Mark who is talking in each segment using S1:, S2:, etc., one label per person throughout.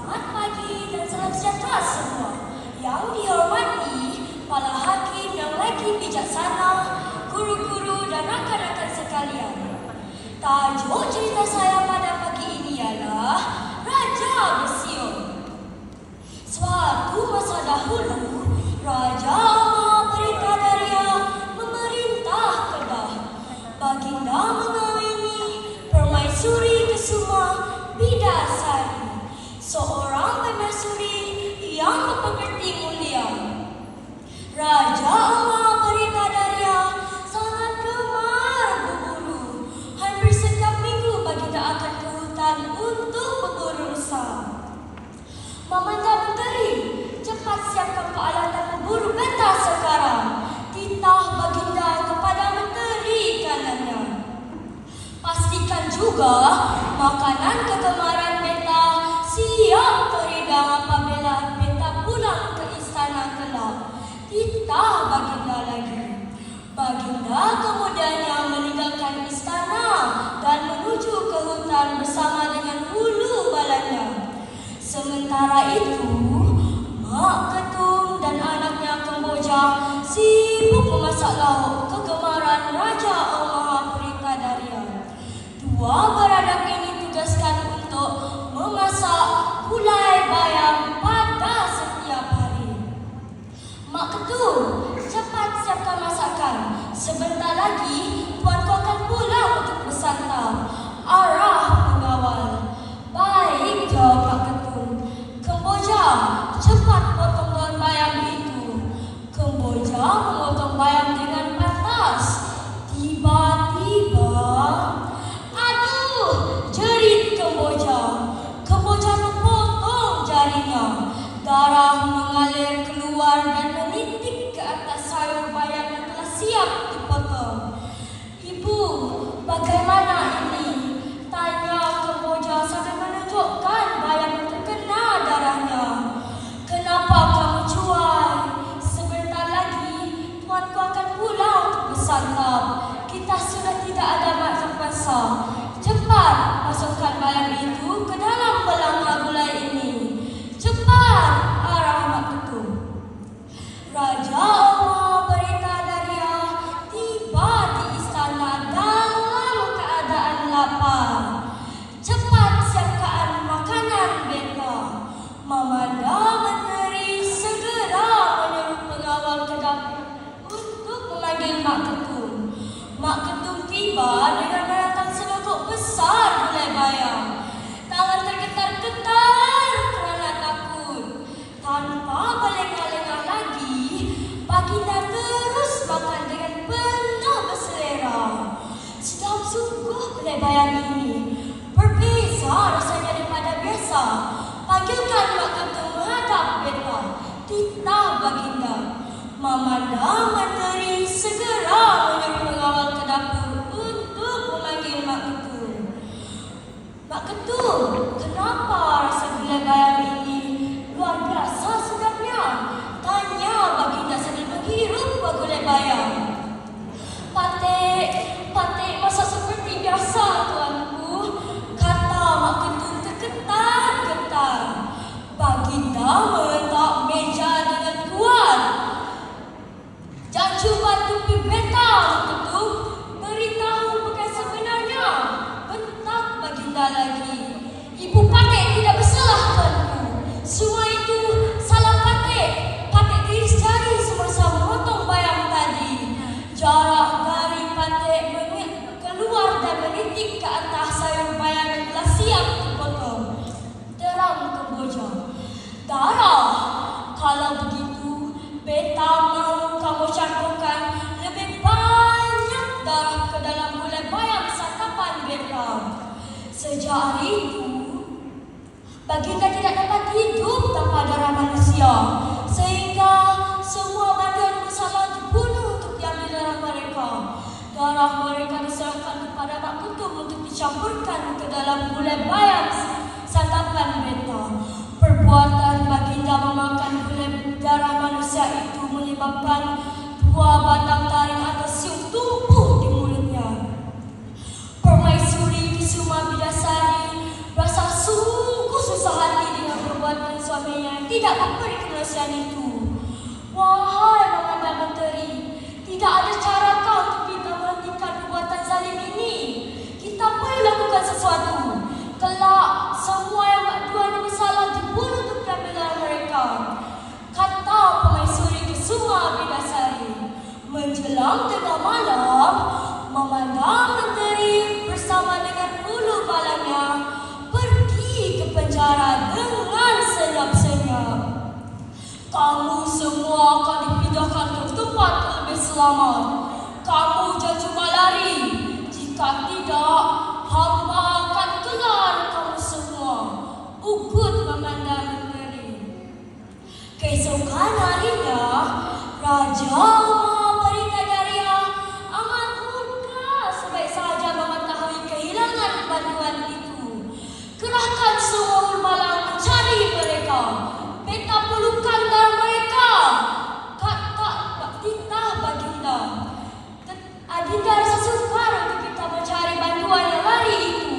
S1: Selamat pagi dan salam sejahtera semua. Yang dihormati para hakim yang lagi bijaksana, guru-guru dan rakan-rakan sekalian. Tajuk cerita saya pada pagi ini ialah Raja Bersiul. Suatu masa dahulu, Raja Mahapritadarya memerintah Kedah. Baginda mengawini Permaisuri Kesuma Bidasari, seorang permaisuri yang berpekerti mulia. Raja Mahapritadarya sangat gemar berburu. Hampir setiap minggu baginda akan ke hutan untuk berburu rusa. Memandang menteri, cepat siapkan peralatan berburu beta sekarang, titah baginda kepada menteri kanannya. Pastikan juga makanan kegemaran beta siap terhidang apabila beta pulang ke istana kelak, titah baginda lagi. Baginda kemudiannya meninggalkan istana dan menuju ke hutan bersama dengan hulu balanya. Sementara itu, Mak Ketum dan anaknya Kemboja sibuk memasak lauk kegemaran Raja Mahapritadarya. Dua beranak ini tugaskan untuk memasak gulai bayam pada setiap hari. Mak Ketum, cepat siapkan masakan. Sebentar lagi tuanku akan pulang untuk bersantap. Arah pengawal. Baik, jawab Mak Ketum. Kemboja, cepat potong daun bayam itu. Kemboja memotong bayam dengan pantas. Tiba-tiba, aduh, jerit Kemboja. Kemboja terpotong jarinya. Darah mengalir keluar dan menitik ke atas sayur bayam yang telah siap dipotong. Ibu, bagaimana ini? Tanya Kemboja sambil menunjukkan bayam yang terkena darahnya. Kenapa kamu cuai? Sebentar lagi tuanku akan pulang untuk bersantap. Kita sudah tidak ada masa. Cepat masukkan bayam itu ke dalam belanga gulai ini. Cepat, arah Mak Ketum. Raja Mahapritadarya tiba di istana dalam keadaan lapar. Cepat siapkan makanan beta. Memandang menteri segera menyuruh pengawal ke dapur untuk memanggil Mak Ketum. Mak Ketum tiba dengan menatang senogok besar gulai bayam. Tangan tergetar-getar kerana takut. Tanpa berlengah-lengah lagi, baginda terus makan dengan penuh berselera. Sedap sungguh gulai bayam ini. Berbeza rasanya daripada biasa. Panggilkan Mak Ketum menghadap beta, titah baginda. Memandang menteri segera menyuruh pengawal ke dapur untuk memanggil Mak Ketum. Mak Ketum, kenapa rasa gulai bayam ini luar biasa sedapnya? Tanya baginda sambil menghirup buah gulai bayam. Patik masak seperti biasa tuanku, kata Mak Ketum tergetar-getar. Baginda meletak meja dengan kuat. Jangan cuba tupi beta, Mak Ketum. Beritahu bukan sebenarnya. Bentak baginda lagi. Ibu Patik tidak bersalah tuanku. Semua itu salah Patik. Patik tiris jari semasa memotong bayam tadi. Jarak dari Patik keluar dan menitik ke atas sayur bayam yang telah siap dipotong. Terang Kemboja. Darah. Kalau begitu, beta mahu kamu campurkan lebih banyak darah ke dalam gulai bayam santapan beta. Sejak hari itu, baginda tidak dapat hidup tanpa darah manusia, sehingga semua badan bersama dibunuh untuk diambil darah mereka. Darah mereka diserahkan kepada Mak Ketum untuk dicampurkan ke dalam gulai bayam santapan beta. Perbuatan baginda memakan gulai darah manusia itu menyebabkan dua batang taring atau siung tumbuh di mulutnya. Permaisuri Kesuma Bidasari rasa sungguh susah hati dengan perbuatan tidak memberi kemanusiaan itu. Wahai Perdana Menteri, tidak ada cara kau untuk kita menghentikan perbuatan zalim ini. Kita perlu lakukan sesuatu. Kelak semua yang berduaan bersalah dibunuh untuk keambilan mereka, kata Permaisuri Kusuma Bidasari. Menjelang tengah malam, Perdana Menteri bersama dengan ulu balanya pergi ke penjara dengan senyap-senyap. Kamu semua akan dipindahkan ke tempat lebih selamat. Kamu jangan cuba lari. Jika tidak, hamba akan kelar kamu semua, ugut Perdana Menteri. Keesokan harinya, Raja Mahaparitadaria amat murka sebaik sahaja mengetahui kehilangan bantuan itu. Kerahkan semua ulmalang mencari mereka. Peta pelukan darah mereka, kata titah baginda. Adinda rasa sukar untuk kita mencari bantuan yang lari itu.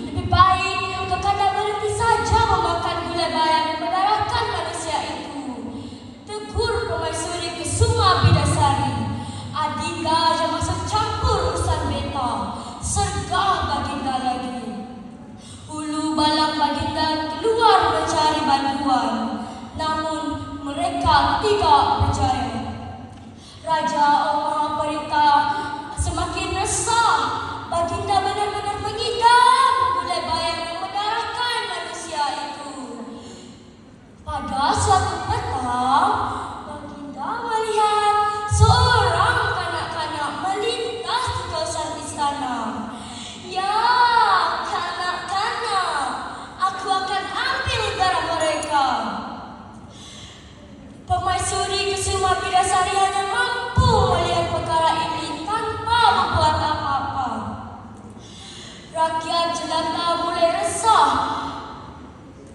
S1: Lebih baik Kakanda berhenti saja memakan gulai bayam yang mendarahkan manusia itu, tegur Permaisuri Kusuma Bidasari. Adinda jangan masuk campur urusan beta, sergah baginda lagi. Ulu balang baginda keluar mencari bantuan, namun mereka tidak percaya. Raja Mahaparita semakin resah. Baginda benar-benar mengidam gulai bayam yang mendarahkan manusia itu. Pada suatu petang, Baginda melihat seorang kanak-kanak melintas di kawasan istana. Ya, kanak-kanak, aku akan ambil darah mereka. Permaisuri Kusuma Bidasari hanya mampu melihat perkara ini tanpa membuat apa-apa. Rakyat jelata mulai resah.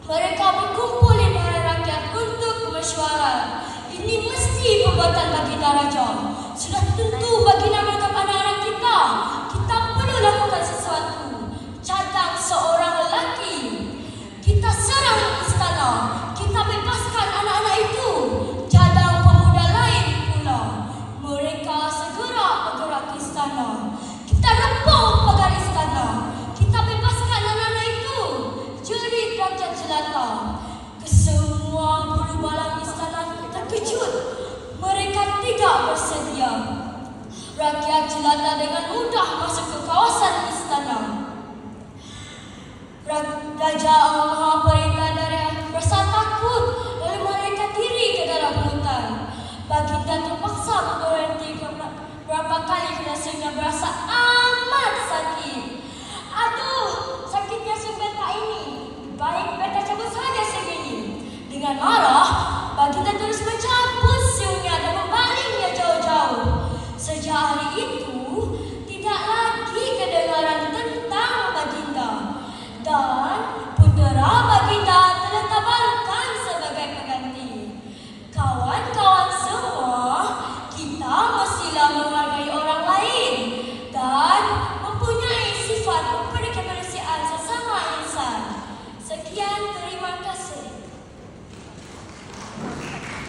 S1: Mereka berkumpul di balai rakyat untuk mesyuarat. Ini mesti perbuatan baginda raja. Sudah tentu baginda menangkap anak-anak kita. Kita perlu lakukan sesuatu. Cadang seorang lelaki. Kita serang istana. Kita bebaskan anak-anak itu. Cadang pemuda lain pula. Mereka segera bergerak ke istana. Kita rempung pagar istana. Kita bebaskan anak-anak itu. Jerit rakyat jelata. Kesemua bulu balang istana terkejut. Mereka tidak bersedia. Rakyat jelata dengan mudah masuk ke kawasan istana. Raja Mahaparita